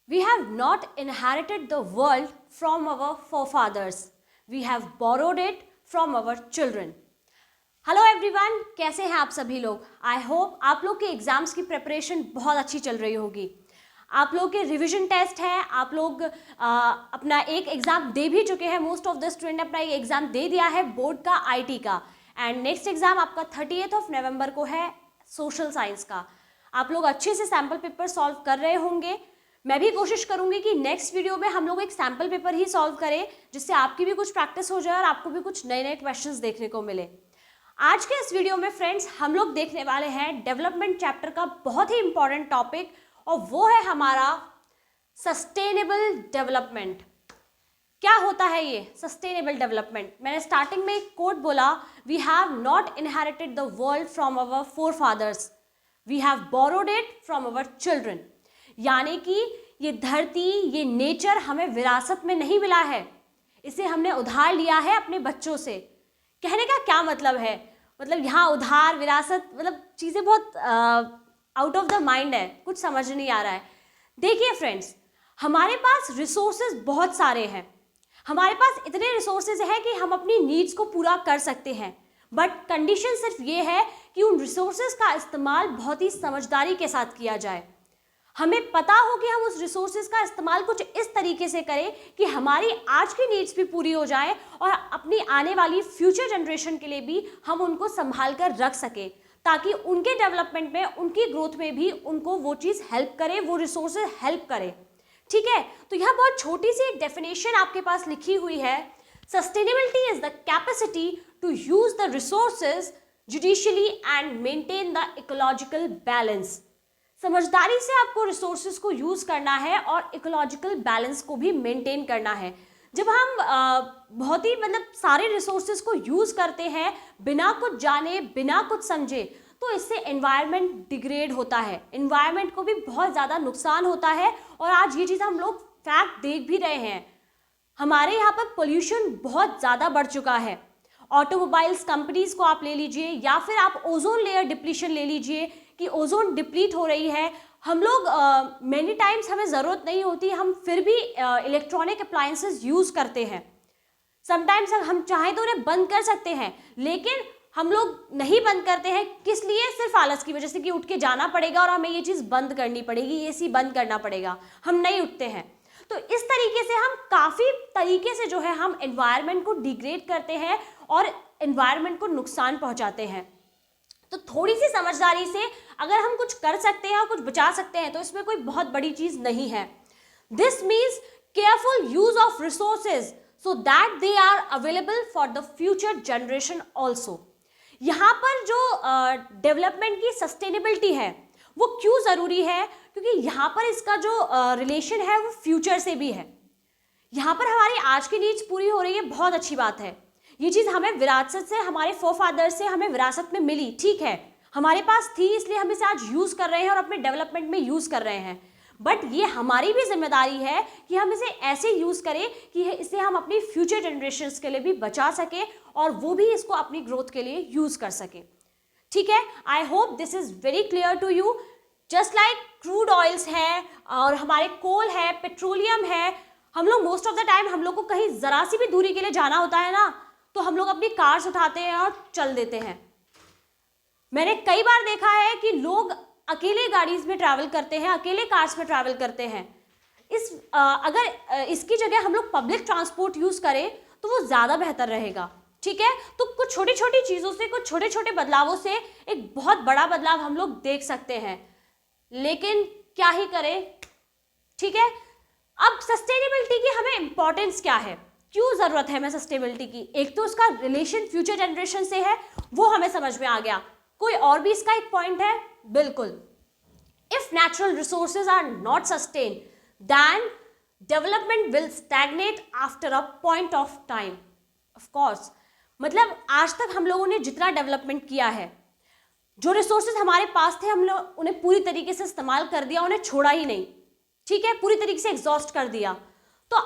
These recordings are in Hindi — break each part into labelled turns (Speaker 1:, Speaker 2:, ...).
Speaker 1: We have not inherited the world from our forefathers. We have borrowed it from our children. Hello everyone, कैसे हैं आप सभी लोग। आई होप आप लोग के एग्जाम्स की प्रिपरेशन बहुत अच्छी चल रही होगी। आप लोग के रिवीजन टेस्ट हैं, आप लोग अपना एक एग्ज़ाम दे भी चुके हैं। मोस्ट ऑफ द स्टूडेंट ने अपना एक एग्ज़ाम दे दिया है बोर्ड का, आईटी का, एंड नेक्स्ट एग्ज़ाम आपका 30 नवंबर को है सोशल साइंस का। आप लोग अच्छे से सैम्पल पेपर सॉल्व कर रहे होंगे। मैं भी कोशिश करूंगी कि नेक्स्ट वीडियो में हम लोग एक सैम्पल पेपर ही सॉल्व करें, जिससे आपकी भी कुछ प्रैक्टिस हो जाए और आपको भी कुछ नए नए क्वेश्चंस देखने को मिले। आज के इस वीडियो में फ्रेंड्स हम लोग देखने वाले हैं डेवलपमेंट चैप्टर का बहुत ही इंपॉर्टेंट टॉपिक, और वो है हमारा सस्टेनेबल डेवलपमेंट। क्या होता है ये सस्टेनेबल डेवलपमेंट? मैंने स्टार्टिंग में एक कोट बोला, we have not inherited the world from our forefathers, we have borrowed it from our children. यानी कि ये धरती, ये नेचर हमें विरासत में नहीं मिला है, इसे हमने उधार लिया है अपने बच्चों से। कहने का क्या मतलब है? मतलब यहाँ उधार, विरासत, मतलब चीज़ें बहुत आउट ऑफ द माइंड है, कुछ समझ नहीं आ रहा है। देखिए फ्रेंड्स, हमारे पास रिसोर्सेज बहुत सारे हैं, हमारे पास इतने रिसोर्सेज हैं कि हम अपनी नीड्स को पूरा कर सकते हैं, बट कंडीशन सिर्फ ये है कि उन रिसोर्सेज का इस्तेमाल बहुत ही समझदारी के साथ किया जाए। हमें पता हो कि हम उस रिसोर्सेज का इस्तेमाल कुछ इस तरीके से करें कि हमारी आज की नीड्स भी पूरी हो जाए और अपनी आने वाली फ्यूचर जनरेशन के लिए भी हम उनको संभाल कर रख सकें, ताकि उनके डेवलपमेंट में, उनकी ग्रोथ में भी उनको वो चीज़ हेल्प करे, वो रिसोर्सेज हेल्प करे। ठीक है, तो यहाँ बहुत छोटी सी एक डेफिनेशन आपके पास लिखी हुई है। Sustainability is the capacity to use the resources judiciously and maintain the ecological balance. समझदारी से आपको रिसोर्सेज को यूज करना है और इकोलॉजिकल बैलेंस को भी मेंटेन करना है। जब हम बहुत ही सारे रिसोर्सेज को यूज करते हैं बिना कुछ जाने, बिना कुछ समझे, तो इससे एनवायरनमेंट डिग्रेड होता है, एनवायरनमेंट को भी बहुत ज़्यादा नुकसान होता है। और आज ये चीज़ हम लोग फैक्ट देख भी रहे हैं। हमारे यहाँ पर पोल्यूशन बहुत ज़्यादा बढ़ चुका है। ऑटोमोबाइल्स कंपनीज को आप ले लीजिए, या फिर आप ओजोन लेयर डिप्लीशन ले लीजिए कि ओजोन डिप्लीट हो रही है। हम लोग मेनी टाइम्स हमें ज़रूरत नहीं होती, हम फिर भी इलेक्ट्रॉनिक अप्लायंसेस यूज़ करते हैं। समटाइम्स हम चाहें तो उन्हें बंद कर सकते हैं, लेकिन हम लोग नहीं बंद करते हैं। किस लिए? सिर्फ आलस की वजह से कि उठ के जाना पड़ेगा और हमें ये चीज़ बंद करनी पड़ेगी, एसी बंद करना पड़ेगा, हम नहीं उठते हैं। तो इस तरीके से हम काफ़ी तरीके से जो है हम एनवायरनमेंट को डिग्रेड करते हैं और एनवायरनमेंट को नुकसान पहुंचाते हैं। तो थोड़ी सी समझदारी से अगर हम कुछ कर सकते हैं और कुछ बचा सकते हैं तो इसमें कोई बहुत बड़ी चीज़ नहीं है। This means careful use of resources so that they are available for the future generation also. यहाँ पर जो डेवलपमेंट की सस्टेनेबिलिटी है वो क्यों ज़रूरी है? क्योंकि यहाँ पर इसका जो रिलेशन है वो फ्यूचर से भी है। यहाँ पर हमारी आज की नीड्स पूरी हो रही है, बहुत अच्छी बात है। ये चीज़ हमें विरासत से, हमारे फोरफादर से हमें विरासत में मिली, ठीक है, हमारे पास थी, इसलिए हम इसे आज यूज़ कर रहे हैं और अपने डेवलपमेंट में यूज़ कर रहे हैं। बट ये हमारी भी जिम्मेदारी है कि हम इसे ऐसे यूज़ करें कि इसे हम अपनी फ्यूचर जनरेशन्स के लिए भी बचा सकें और वो भी इसको अपनी ग्रोथ के लिए यूज़ कर सकें। ठीक है, I hope this is very clear to you. Just like crude oils है और हमारे कोल है, पेट्रोलियम है, हम लोग मोस्ट ऑफ द टाइम हम लोग को कहीं ज़रा सी भी दूरी के लिए जाना होता है ना, तो हम लोग अपनी कार्स उठाते हैं और चल देते हैं। मैंने कई बार देखा है कि लोग अकेले गाड़ीज में ट्रैवल करते हैं, अकेले कार्स में ट्रैवल करते हैं। अगर इसकी जगह हम लोग पब्लिक ट्रांसपोर्ट यूज़ करें तो वो ज़्यादा बेहतर रहेगा। ठीक है, तो कुछ छोटी छोटी चीज़ों से, कुछ छोटे छोटे बदलावों से एक बहुत बड़ा बदलाव हम लोग देख सकते हैं, लेकिन क्या ही करें। ठीक है, अब सस्टेनेबिलिटी की हमें इंपॉर्टेंस क्या है, क्यों ज़रूरत है हमें सस्टेनेबिलिटी की? एक तो उसका रिलेशन फ्यूचर जनरेशन से है, वो हमें समझ में आ गया। कोई और भी इसका एक पॉइंट है? बिल्कुल। If natural resources are not sustain then development will stagnate after a point of time. Of course, मतलब आज तक हम लोगों ने जितना डेवलपमेंट किया है, जो रिसोर्सेज हमारे पास थे, हम लोग उन्हें पूरी तरीके से इस्तेमाल कर दिया, उन्हें छोड़ा ही नहीं। ठीक है, पूरी तरीके से एग्जॉस्ट कर दिया। तो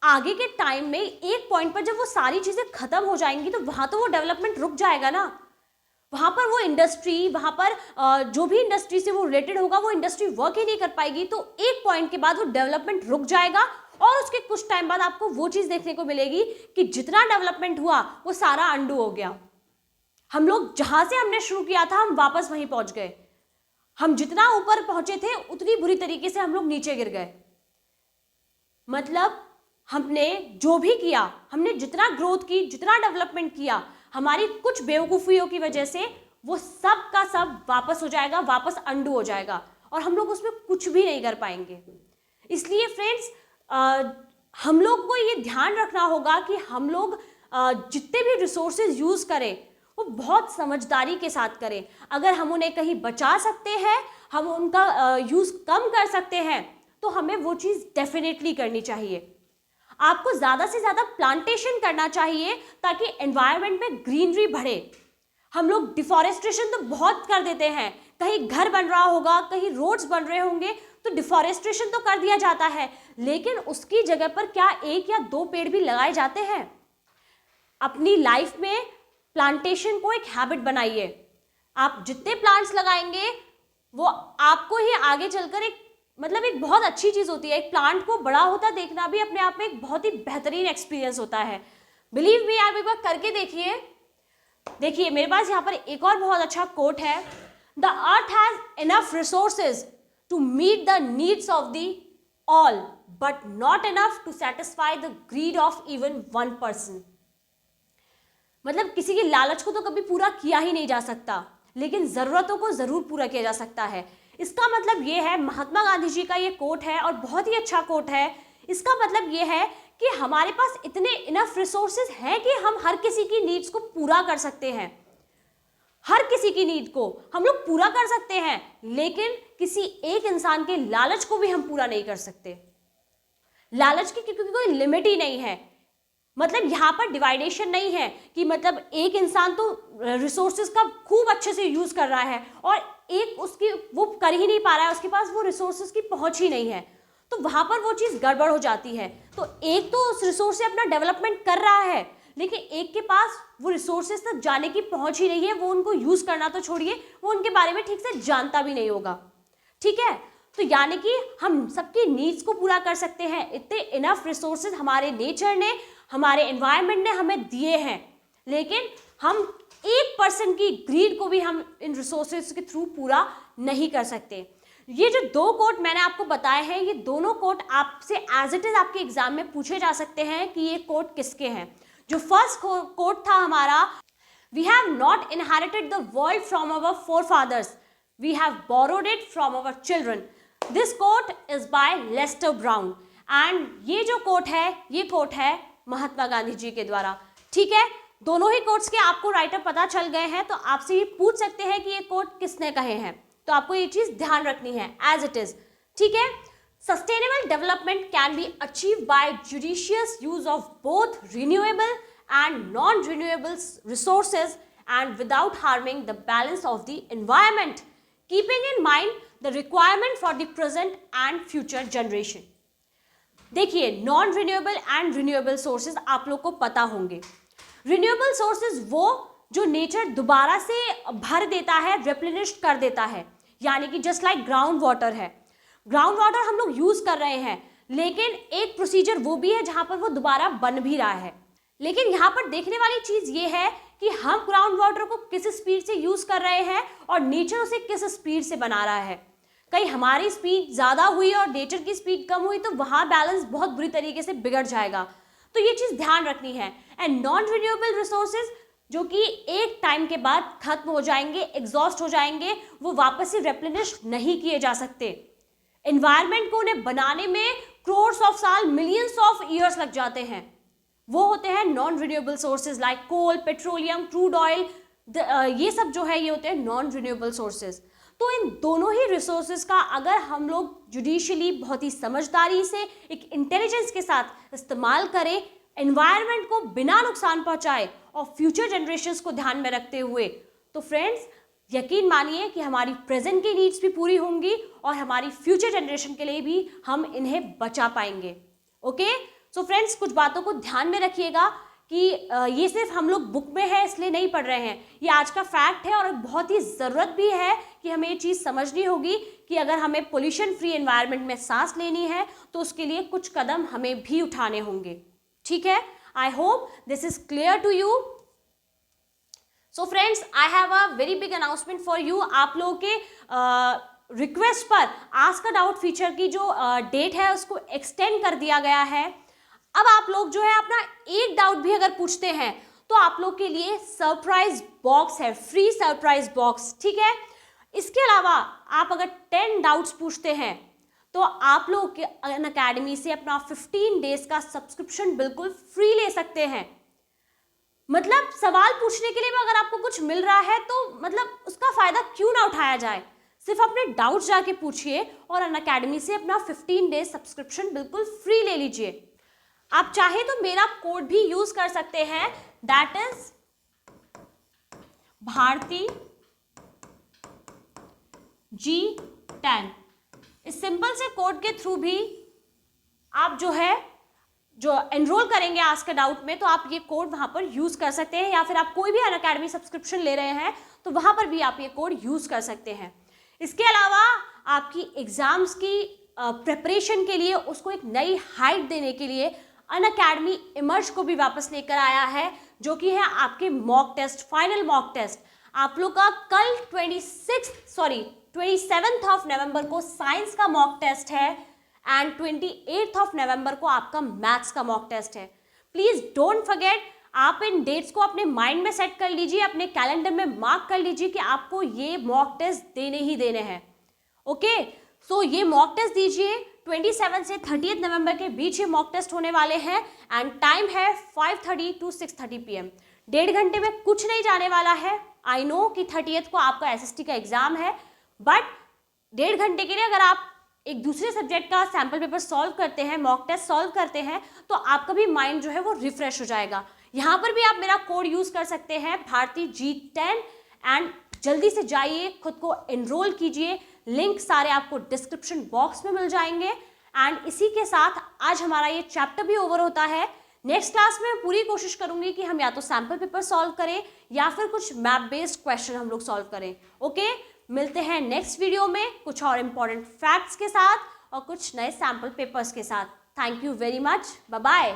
Speaker 1: आगे के टाइम में एक पॉइंट पर जब वो सारी चीज़ें खत्म हो जाएंगी तो वहाँ तो वो डेवलपमेंट रुक जाएगा ना। वहाँ पर वो इंडस्ट्री, वहाँ पर जो भी इंडस्ट्री से वो रिलेटेड होगा वो इंडस्ट्री वर्क ही नहीं कर पाएगी, तो एक पॉइंट के बाद वो डेवलपमेंट रुक जाएगा और उसके कुछ टाइम बाद आपको वो चीज़ देखने को मिलेगी कि जितना डेवलपमेंट हुआ वो सारा अंडू हो गया। हम लोग जहाँ से हमने शुरू किया था हम वापस वहीं पहुँच गए। हम जितना ऊपर पहुँचे थे उतनी बुरी तरीके से हम लोग नीचे गिर गए। मतलब हमने जो भी किया, हमने जितना ग्रोथ की, जितना डेवलपमेंट किया, हमारी कुछ बेवकूफ़ियों की वजह से वो सब का सब वापस हो जाएगा, वापस अंडू हो जाएगा और हम लोग उसमें कुछ भी नहीं कर पाएंगे। इसलिए फ्रेंड्स, हम लोग को ये ध्यान रखना होगा कि हम लोग जितने भी रिसोर्सेज यूज़ करें वो बहुत समझदारी के साथ करें। अगर हम उन्हें कहीं बचा सकते हैं, हम उनका यूज़ कम कर सकते हैं, तो हमें वो चीज़ डेफिनेटली करनी चाहिए। आपको ज़्यादा से ज़्यादा प्लांटेशन करना चाहिए ताकि एनवायरनमेंट में ग्रीनरी बढ़े। हम लोग डिफॉरेस्टेशन तो बहुत कर देते हैं, कहीं घर बन रहा होगा, कहीं रोड्स बन रहे होंगे तो डिफॉरेस्टेशन तो कर दिया जाता है, लेकिन उसकी जगह पर क्या 1 या 2 पेड़ भी लगाए जाते हैं? अपनी लाइफ में प्लांटेशन को एक हैबिट बनाइए। आप जितने प्लांट्स लगाएंगे वो आपको ही आगे चलकर एक बहुत अच्छी चीज़ होती है। एक प्लांट को बड़ा होता देखना भी अपने आप में एक बहुत ही बेहतरीन एक्सपीरियंस होता है। बिलीव मी, आप एक बार करके देखिए। देखिए मेरे पास यहाँ पर एक और बहुत अच्छा कोट है, the earth has enough resources to meet the needs of the all but not enough to satisfy the greed of even one person. मतलब किसी की लालच को तो कभी पूरा किया ही नहीं जा सकता, लेकिन ज़रूरतों को ज़रूर पूरा किया जा सकता है। इसका मतलब ये है, महात्मा गांधी जी का ये कोट है और बहुत ही अच्छा कोट है। इसका मतलब ये है कि हमारे पास इतने इनफ रिसोर्सेज हैं कि हम हर किसी की नीड्स को पूरा कर सकते हैं। हर किसी की नीड को हम लोग पूरा कर सकते हैं, लेकिन किसी एक इंसान के लालच को भी हम पूरा नहीं कर सकते। लालच की क्योंकि कोई लिमिट ही नहीं है। मतलब यहाँ पर डिवाइडेशन नहीं है कि मतलब एक इंसान तो रिसोर्सेज का खूब अच्छे से यूज कर रहा है और एक उसकी वो कर ही नहीं पा रहा है, उसके पास वो रिसोर्सेज की पहुंच ही नहीं है, तो वहां पर वो चीज़ गड़बड़ हो जाती है। तो एक तो उस रिसोर्स से अपना डेवलपमेंट कर रहा है, लेकिन एक के पास वो रिसोर्सेज तक जाने की पहुंच ही नहीं है, वो उनको यूज करना तो छोड़िए, वो उनके बारे में ठीक से जानता भी नहीं होगा। ठीक है, तो यानी कि हम सबकी नीड्स को पूरा कर सकते हैं। इतने इनफ रिसोर्सेज हमारे नेचर ने, हमारे एनवायरनमेंट ने हमें दिए हैं, लेकिन हम 1% की ग्रीड को भी हम इन रिसोर्सेज के थ्रू पूरा नहीं कर सकते। ये जो 2 कोट मैंने आपको बताए हैं, ये दोनों कोट आपसे एज इट इज आपके एग्जाम में पूछे जा सकते हैं कि ये कोट किसके हैं। जो फर्स्ट कोट था हमारा, we have not inherited the world from our forefathers, we have borrowed it from our children. This quote is by Lester Brown and ये जो कोट है, ये कोट है महात्मा गांधी जी के द्वारा। ठीक है, दोनों ही कोट्स के आपको राइटर पता चल गए हैं, तो आपसे ये पूछ सकते हैं कि ये कोट किसने कहे हैं, तो आपको ये चीज ध्यान रखनी है एज इट इज। ठीक है, sustainable development can be achieve by judicious use of both renewable and non renewable resources and without harming the balance of the environment, keeping in mind the requirement for the present and future generation. देखिए, non renewable and renewable sources आप लोग को पता होंगे। रिन्यूएबल सोर्सेज वो जो नेचर दोबारा से भर देता है, रिप्लेनिश कर देता है, यानी कि जस्ट लाइक ग्राउंड वाटर है। ग्राउंड वाटर हम लोग यूज कर रहे हैं, लेकिन एक प्रोसीजर वो भी है जहां पर वो दोबारा बन भी रहा है। लेकिन यहाँ पर देखने वाली चीज ये है कि हम ग्राउंड वाटर को किस स्पीड से यूज कर रहे हैं और नेचर उसे किस स्पीड से बना रहा है। कहीं हमारी स्पीड ज़्यादा हुई और नेचर की स्पीड कम हुई तो वहाँ बैलेंस बहुत बुरी तरीके से बिगड़ जाएगा, तो ये चीज़ ध्यान रखनी है। एंड नॉन रिन्यूएबल रिसोर्सेज जो कि एक टाइम के बाद खत्म हो जाएंगे, एग्जॉस्ट हो जाएंगे, वो वापस से रिप्लेनिश नहीं किए जा सकते। एनवायरनमेंट को उन्हें बनाने में करोड्स ऑफ साल, मिलियंस ऑफ ईयर्स लग जाते हैं। वो होते हैं नॉन रिन्यूएबल सोर्सेज लाइक कोल, पेट्रोलियम, क्रूड ऑयल, ये सब जो है ये होते हैं नॉन रिन्यूएबल सोर्सेज। तो इन दोनों ही रिसोर्सेज का अगर हम लोग जुडिशियली बहुत ही समझदारी से, एक इंटेलिजेंस के साथ इस्तेमाल करें, एनवायरनमेंट को बिना नुकसान पहुंचाए और फ्यूचर जनरेशंस को ध्यान में रखते हुए, तो फ्रेंड्स यकीन मानिए कि हमारी प्रेजेंट की नीड्स भी पूरी होंगी और हमारी फ्यूचर जनरेशन के लिए भी हम इन्हें बचा पाएंगे। ओके, सो फ्रेंड्स कुछ बातों को ध्यान में रखिएगा कि ये सिर्फ हम लोग बुक में है इसलिए नहीं पढ़ रहे हैं, ये आज का फैक्ट है और बहुत ही ज़रूरत भी है कि हमें ये चीज़ समझनी होगी कि अगर हमें पोल्यूशन फ्री एनवायरनमेंट में सांस लेनी है तो उसके लिए कुछ कदम हमें भी उठाने होंगे। ठीक है, I hope this is clear to you. So friends, I have a very big announcement for you. आप लोगों के रिक्वेस्ट पर आस्क अ डाउट फीचर की जो डेट है उसको एक्सटेंड कर दिया गया है। अब आप लोग जो है अपना एक डाउट भी अगर पूछते हैं तो आप लोग के लिए सरप्राइज बॉक्स है, फ्री सरप्राइज बॉक्स। ठीक है, इसके अलावा आप अगर 10 डाउट्स पूछते हैं तो आप लोग के अनअकैडमी से अपना 15 डेज का सब्सक्रिप्शन बिल्कुल फ्री ले सकते हैं। मतलब सवाल पूछने के लिए भी अगर आपको कुछ मिल रहा है तो मतलब उसका फायदा क्यों ना उठाया जाए। सिर्फ अपने डाउट्स जाके पूछिए और अनअकैडमी से अपना 15 डेज सब्सक्रिप्शन बिल्कुल फ्री ले लीजिए। आप चाहे तो मेरा कोड भी यूज कर सकते हैं, दैट इज भारती G10। इस सिंपल से कोड के थ्रू भी आप जो एनरोल करेंगे आस्क अ डाउट में तो आप ये कोड वहां पर यूज कर सकते हैं, या फिर आप कोई भी अनअकैडमी सब्सक्रिप्शन ले रहे हैं तो वहां पर भी आप ये कोड यूज कर सकते हैं। इसके अलावा आपकी एग्जाम्स की प्रिपरेशन के लिए उसको एक नई हाइट देने के लिए अनअकैडमी इमर्ज को भी वापस लेकर आया है, जो कि है आपके mock test, final mock test. आप लोग का कल 27 ऑफ नवंबर को साइंस का मॉक टेस्ट है एंड 28 ऑफ नवंबर को आपका मैथ्स का मॉक टेस्ट है। प्लीज डोंट फॉरगेट, आप इन डेट्स को अपने माइंड में सेट कर लीजिए, अपने कैलेंडर में मार्क कर लीजिए कि आपको ये मॉक टेस्ट देने ही देने हैं। ओके, सो ये मॉक टेस्ट दीजिए। 27 से 30 नवंबर के बीच ये मॉक टेस्ट होने वाले हैं एंड टाइम है 5:30 to 6:30 PM। 1.5 घंटे में कुछ नहीं जाने वाला है। आई नो कि 30th को आपका SST का एग्जाम है, बट 1.5 घंटे के लिए अगर आप एक दूसरे सब्जेक्ट का सैम्पल पेपर सॉल्व करते हैं, मॉक टेस्ट सॉल्व करते हैं, तो आपका भी माइंड जो है वो रिफ्रेश हो जाएगा। यहाँ पर भी आप मेरा कोड यूज कर सकते हैं, भारती G10, एंड जल्दी से जाइए, खुद को एनरोल कीजिए। लिंक सारे आपको डिस्क्रिप्शन बॉक्स में मिल जाएंगे। एंड इसी के साथ आज हमारा ये चैप्टर भी ओवर होता है। नेक्स्ट क्लास में पूरी कोशिश करूंगी कि हम या तो सैम्पल पेपर सॉल्व करें या फिर कुछ मैप बेस्ड क्वेश्चन हम लोग सॉल्व करें। ओके, मिलते हैं नेक्स्ट वीडियो में कुछ और इंपॉर्टेंट फैक्ट्स के साथ और कुछ नए सैम्पल पेपर्स के साथ। Thank you very much, bye bye.